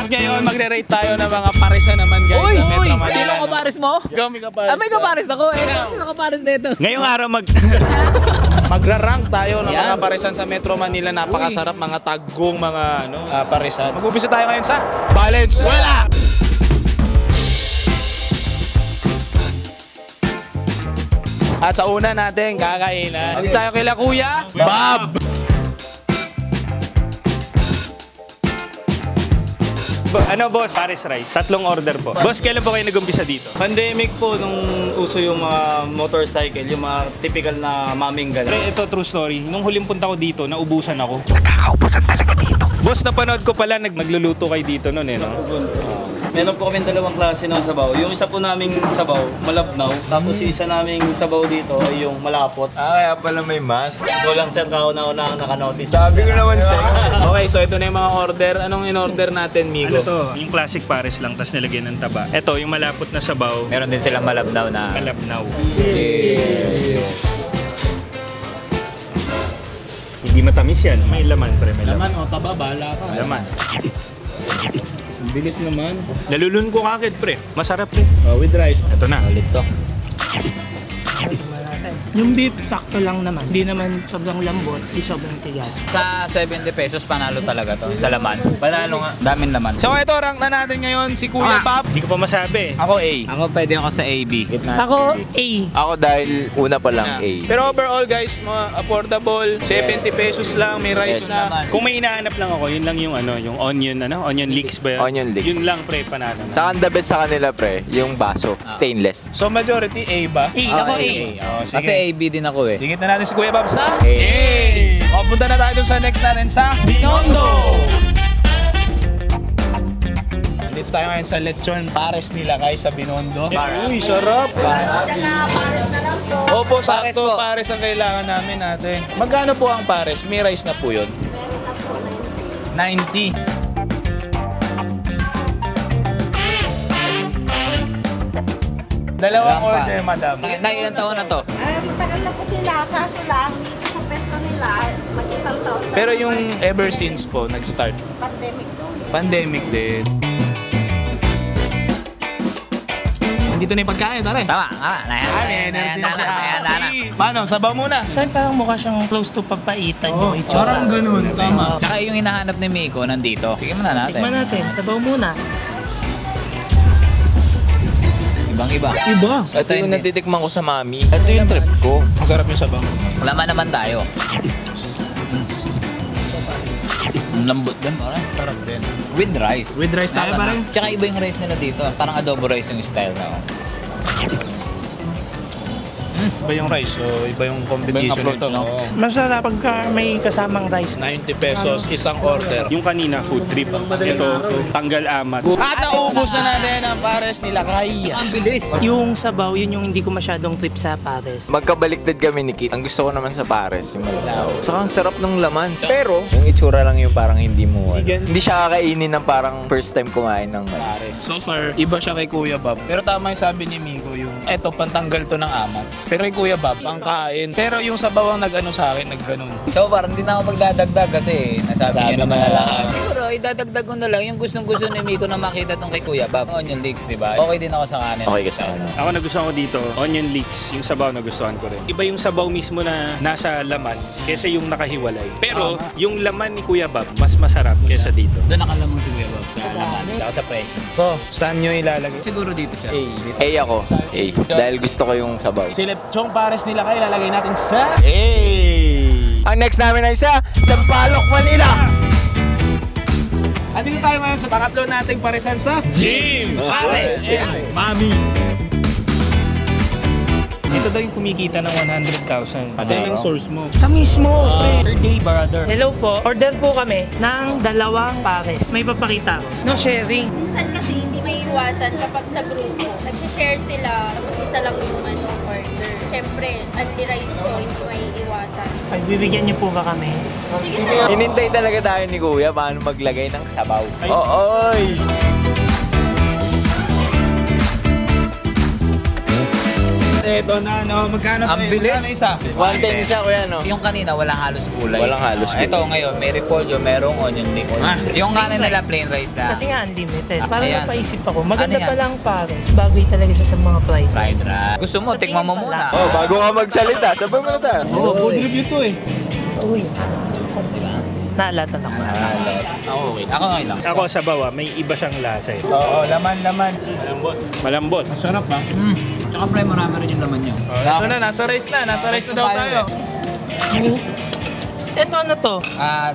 At ngayon, magre-rate tayo ng mga parisan naman guys sa Metro Manila. Sino kapares mo? Ikaw may kapares. May kapares ako eh. Sino kapares nito? Ngayong araw Magra-rank tayo ng mga parisan sa Metro Manila. Napakasarap, mga tagong mga parisan. Mag-umpisa tayo ngayon sa Valenzuela! At sa una natin, kakainan. Dito tayo kila Kuya Bob! Ano boss? Paris rice. 3 order po. Boss, kailan po kayo nag-umpisa dito? Pandemic po, nung uso yung mga motorcycle, yung mga typical na maming gano'n. Pre, ito true story. Nung huling punta ko dito, naubusan ako. Nakakaubusan talaga dito. Boss, napanood ko pala nagluluto kayo dito noon eh, no? Meron po kami 2 klase ng sabaw. Yung isa po naming sabaw, malabnaw. Tapos yung isa naming sabaw dito ay yung malapot. Kaya pala may mask. Ito lang sir, kauna-una ang nakanotice. Sabi ko naman sa'yo. Okay, so ito na yung mga order. Anong in-order natin, Migo? Ano to? Yung classic Paris lang, tas nilagyan ng taba. Ito, yung malapot na sabaw. Meron din silang malabnaw na. Malabnaw. Cheers! Hindi matamis yan. May laman, pre. May laman. Laman o taba, bahala ka. Laman. Bilis naman. Nalulun ko kagad, pre. Masarap, pre. With rice. Ito na. Ulit to. Yung beef, sakto lang naman. Hindi naman sobrang lambot, hindi sobrang tigas. Sa 70 pesos, panalo talaga to. Sa laman. Panalo nga. Daming laman. So ito, rank na natin ngayon si Kuya Bob. Hindi ko pa masabi. Ako A. Ako pwede ako sa AB. Ako, A. Ako dahil una pa lang A. Pero overall guys, mga affordable, 70 pesos lang, may rice na. Kung may inaanap lang ako, yun lang yung yung onion leeks ba yan? Onion leeks. Yun lang, pre, panalo. Sa the best sa kanila, pre, yung baso, stainless. So majority A ba? A, ako A. Oh, Kasi sige. AB din ako eh. Dikit na natin si Kuya Bob sa A. O, punta na tayo dun sa next natin sa Binondo. Dito tayo ngayon sa lechon pares nila guys sa Binondo. Uy, sarap. Opo, Pares sakto. po. Pares ang kailangan natin. Magkano po ang pares? May rice na po yun. 90. Dalawang order, madam. Ilang taon na to? Matagal na po sila, kaso lang dito sa pesto nila, mag-isang taon sa Pero yung ever since po, nag-start. pandemic to. Pandemic din. Nandito na yung pagkain, pare. Tama, Energy na si Aki. Paano? Sabaw muna. Saan parang mukha siyang close to papaitan yung itsura. Parang ganun, tama. Tsaka yung hinahanap ni Miko nandito. Tignan mo na natin. Tikman natin, sabaw muna. Ibang-iba. Iba. Ito yung natitikman ko sa mami. Ito yung trip ko. Ang sarap yung sabaw. Laman naman tayo. Ang lambot din, parang. Sarap din. With rice. With rice tayo, pare. Tsaka iba yung rice nila dito. Parang adobo rice yung style na. Iba yung rice, so iba yung competition approach, nito. no? Oo. Masarap pagka may kasamang rice. 90 pesos, isang order. Yung kanina, food trip. Ito, tanggal amat. At naubos na natin ang pares nila Kaya. Ang bilis. Yung sabaw, yun yung hindi ko masyadong trip sa pares. Magkabaliktad kami ni Kit. Ang gusto ko naman sa Pares, yung malalaw. Saka ang sarap ng laman. Pero, yung itsura lang yung parang hindi mo. Hindi siya kakainin ng parang first time kumain ng So far, iba siya kay Kuya Bob. Pero tama yung sabi ni Miko, yung eto, pantanggal to ng amats. Pero kay Kuya Bob, ang kain. Pero yung sabaw ang nag-ano sa akin, nag-ganun. So parang hindi na ako magdadagdag kasi nasabi niya naman na lahat. Siguro, idadagdag ko na lang yung gustong-gusto ni Miko na makita tong kay Kuya Bob. Onion leeks, di ba? Okay din ako sa kanin. Okay ka sa ano. Ako nagustuhan ko dito, onion leeks, yung sabaw nagustuhan ko rin. Iba yung sabaw mismo na nasa laman kesa yung nakahiwalay. Pero yung laman ni Kuya Bob, mas masarap kesa dito. Doon nakalamang si Kuya Bob sa laman. Saka sa presyo. So, saan nyo ilalagay? Siguro dito siya. A ako. A. Dahil gusto ko yung sabaw. Si lechong pares nila kayo, ilalagay natin sa Ang next namin ay sa Sampaloc, Manila. At dito tayo ngayon sa pangatlo nating paresan sa James! Pares and Mami. Dito daw yung kumikita ng 100,000. Saan ang source mo? Sa mismo, pre. Per day, brother. Hello po, order po kami ng 2 pares. May papakita ko. No sharing. Minsan kasi hindi may iwasan kapag sa grupo, nag-share sila, tapos isa lang yung order. Siyempre, only rice to, hindi may iwasan. Pagbibigyan niyo po ba kami? Sige sir. Hinintay talaga tayo ni Kuya paano maglagay ng sabaw. Oy! Eto na, no? Magkano Ang bilis. Magkano isa? 110 isa ko yan, no? Yung kanina, walang halos gulay. Walang halos gulay. Ito ngayon, may repolyo, merong onion mix. Yung kanin nila plain rice na. Kasi nga unlimited. Parang Ayan. napaisip ako, maganda Ano yan? pa lang pares. Bagay talaga siya sa mga fried Fried rice. rice. Gusto mo, Sa tikman mo tingin muna. pa Oh, bago ka magsalita, sabay mo na tayo. Oo, food review to eh. Uy. Naalatan ako. Ako okay. Ako okay lang. Ako sa bawa, may iba siyang lasa eh. Oo, laman. Malambot. Masarap ba? Tsaka pre, marami rin yung laman niyo. Ito na, nasa rice na. Nasa rice na daw tayo. Ito ano to?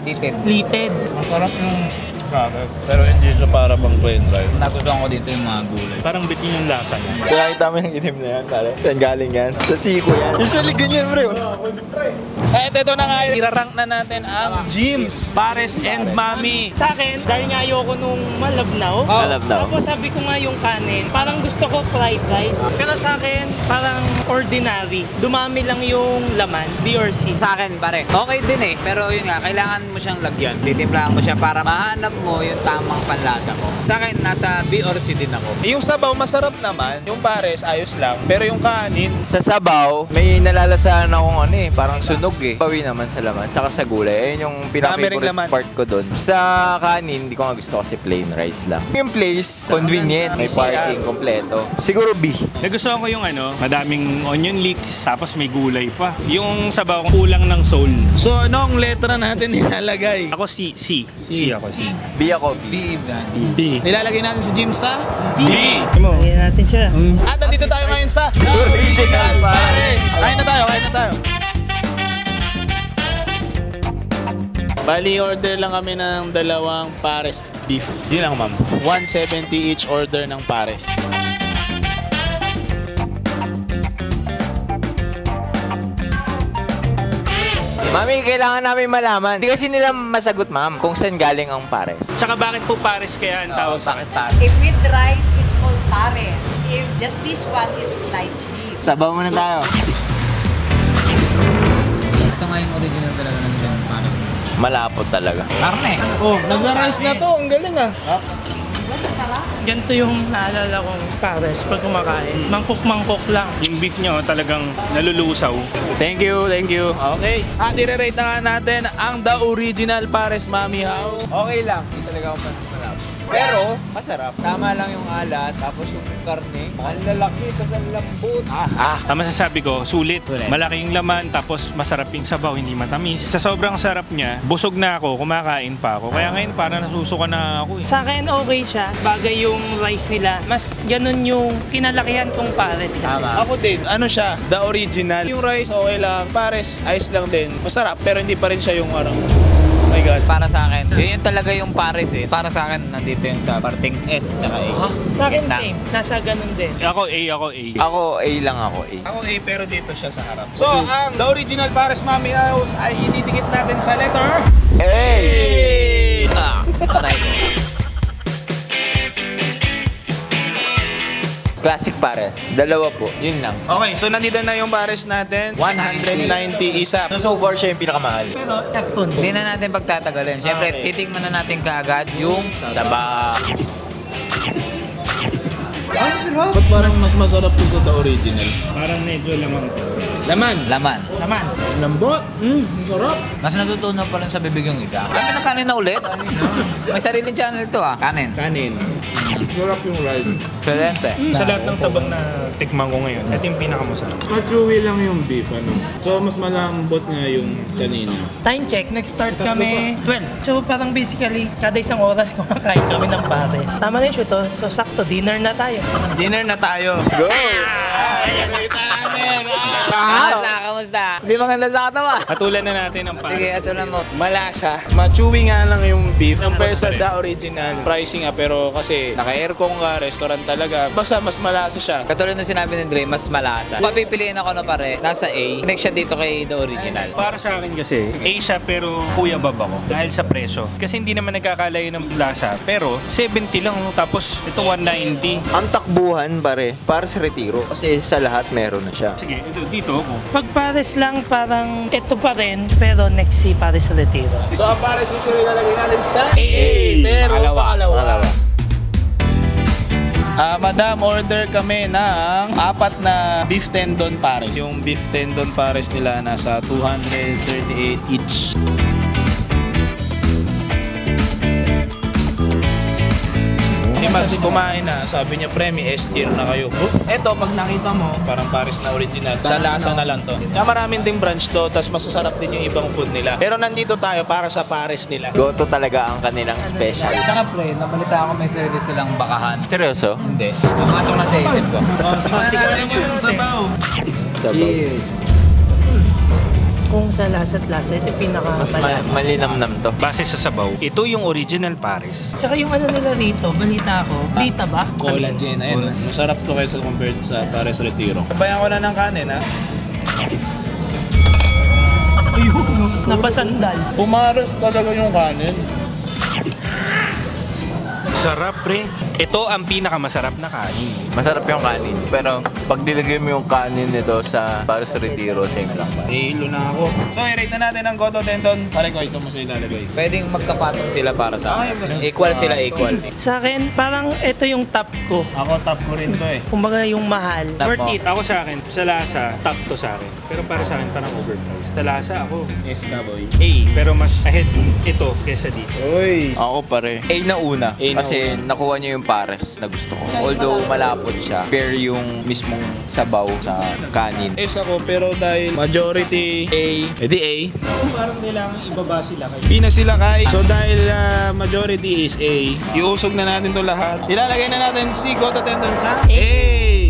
Dated. Plated. Masarap yung pero hindi siya para bang plain rice. Nagustuhan ko dito yung mga gulay. Parang bitin yung lasa niya. Kaya kita mo yung itim na yan, pare. Saan galing yan? Sa siko yan. Usually ganyan, bro. Ito na nga, irarank na natin ang Jim's, Pares and Mami. Sa akin, dahil nga ayoko nung malabnaw. Malabnaw. Tapos sabi ko nga yung kanin, parang gusto ko fried rice. Pero sa akin, parang ordinary. Dumami lang yung laman, B or C. Sa akin pare, okay din eh. Pero yun nga, kailangan mo siyang lagyan. Titimplahan mo siya para mahanap mo yung tamang panlasa mo. Sa akin, nasa B or C din ako. Yung sabaw masarap naman, yung Pares ayos lang, pero yung kanin, Sa sabaw, may nalalasahan akong ano eh, parang sunog eh. Bawi naman sa laman, saka sa gulay. Ayun yung Dami ring pinaka-favorite laman. part ko doon. Sa kanin, hindi ko nga gusto kasi plain rice lang. Yung place, convenient, may parking, kompleto. Siguro B. Nagustuhan ko yung madaming onion leeks, tapos may gulay pa. Yung sabaw, kulang ng soul. so anong letra natin nilalagay? Ako C ako, C. B ako, B. B, Ibran. B. Nilalagay natin si Jim sa B. Lagyan natin siya. At nandito tayo ngayon sa Original Pares. Kain na tayo. Bali, order lang kami ng dalawang Pares beef. Yun lang, ma'am. 170 each order ng Pares. Mami, kailangan namin malaman. Hindi kasi nila masagot, ma'am, kung saan galing ang pares. Tsaka bakit po Pares kaya ang tawag sa akin? If with rice, it's called pares. If just this one is sliced beef. Sabaw muna tayo. Ito nga yung original talaga ng John Pares. Malapot talaga. Karne. Oh, nag-rice na to. Ang galing ah. Ganito yung naalala kong pares pag kumakain. Mangkok-mangkok lang. Yung beef niya talagang nalulusaw. Thank you. Okay. At i-rate na nga natin ang The Original Pares Mami House. Okay lang. Hindi talaga ako malapot. Pero, masarap. Tama lang yung alat, tapos yung karne. Ang lalaki, tapos ang lambot. Ang masasabi ko, sulit. Malaki yung laman, tapos masarap yung sabaw, hindi matamis. Sa sobrang sarap niya, busog na ako, kumakain pa ako. Kaya ngayon, parang nasusuka na ako eh. Sa akin, okay siya. Bagay yung rice nila. Mas ganun yung kinalakihan kong pares kasi. Ako din, ano siya, The Original. Yung rice, okay lang. Pares, ayos lang din. Masarap, pero hindi pa rin siya yung oh my God. Para sa akin, yun yung talaga yung Pares eh. Para sa akin, nandito yung sa parting S tsaka A. Sa akin, Gitna. same. Nasa ganun din. Ako A. Ako, A lang ako, A. Ako pero dito siya sa harap. So, ang The Original Pares Mami House ay ididikit natin sa letter A! Aray ko. Classic pares. Dalawa po. Yun lang. Okay, so nandito na yung pares natin. 190 isa. So far, siya yung pinakamahal. Pero, F2. Hindi na natin pagtatagalin. Siyempre, Okay. titingnan na natin kaagad yung sabaw. Ba't parang mas masarap to sa The Original? Parang medyo lamang to. Laman. Laman. Naman. Lambot. Masarap. Mas natutunan pa rin sa bibig yung isa. Kami ng kanin na ulit. May sariling channel to ah. Kanin. Kanin. Masarap yung rice. Excelente. Sa lahat ng tabang na tikman ko ngayon, ito yung pinakamasarap. Chewy lang yung beef, So, mas malambot nga yung kanina. Time check, nag-start kami 12. So parang basically, kada isang oras kumakain kami ng pares. Tama na yung shoot, oh. So sakto, dinner na tayo. Dinner na tayo. Go! Kamusta? Hindi maganda sa katawa. Hatulan na natin ang Sige, ito na mo. Malasa. Ma-chewy nga lang yung beef. Compare sa The Original. Pricing nga, pero kasi naka-aircon nga, restaurant talaga. Basta mas malasa siya. Katulad ng sinabi ni Dre, mas malasa. Papipiliin ako na pare, nasa A. Next siya dito kay The Original. Para sa akin kasi, A siya pero Kuya Bab ako. Dahil sa presyo. Kasi hindi naman nagkakalayo ng lasa. Pero 70 lang. Tapos ito 190. Ang takbuhan, pare, para sa retiro. Kasi sa lahat meron na siya. Sige, dito ako. Pag pares lang, parang ito pa rin, pero next si pares sa retiro. So, ang pares dito ilalagay natin sa AA. Pero pangalawa. Dam, order kami ng 4 na beef tendon pares. Yung beef tendon pares nila nasa 238 each. Si Max kumain na, sabi niya, pre, may S-tier na kayo. Eto, pag nakita mo, parang pares na original. Sa lasa na lang to. Kaya maraming ding branch to, tas masasarap din yung ibang food nila. Pero nandito tayo para sa pares nila. Goto talaga ang kanilang special. Tsaka pre, nabalita ako may service silang bakahan. Seryoso? Hindi. Pumasok na sa isip ko. Tingnan mo yung sabaw. Cheers! Kung sa lasa't lasa, ito yung Mas pinakamalasa. malinamnam to. Base sa sabaw, ito yung original pares. Tsaka yung ano nila rito, balita ko, Lita ba? Collagen, ayun. Masarap to kaysa compared sa pares retiro. Bayan ko na ng kanin, ha? Ayun, napasandal. Pumares talaga yung kanin. Sarap, pre. Ito ang pinakamasarap na kanin. Masarap yung kanin. Pero pag dilagay mo yung kanin nito sa Pares Retiro, same lang. Hilo na ako. So, i-rate na natin ang Goto Tendon. Pare ko, isa mo sa ilalagay. Pwedeng magkapatong sila para sa akin. Equal sila, equal. Sa akin, parang ito yung top ko. Ako, top ko rin to eh. Kumbaga yung mahal. Top Worth mo. it. Ako sa akin, sa lasa, top to sa akin. Pero para sa akin, parang overpriced. Sa lasa, ako Yes ka, boy. A. Pero mas ahead ito kesa dito. Uy! Ako pare. A na una. A na Kasi nakuha niyo yung pares na gusto ko. Although malapot siya, pair yung mismong sabaw sa kanin. Yes ako, pero dahil majority A, edi A. Parang kailangan ibaba sila kayo. B na sila kay. So dahil majority is A, iusog na natin to lahat. Ilalagay na natin si Goto Tendon sa A.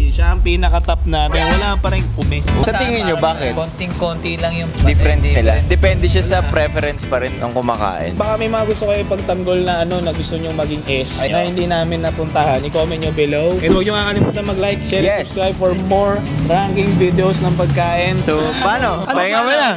Siya ang pinaka-top natin. Wala pa rin umis. Sa tingin nyo, bakit? Konting-konti lang yung Difference nila. Depende siya sa preference pa rin ng kumakain. Baka may mga gusto kayo pagtanggol na na gusto nyo maging S na hindi namin napuntahan. I-comment nyo below. And huwag nyo kakalimutan mag-like, share, Yes. subscribe for more ranking videos ng pagkain. So, paano? Pahinga mo na.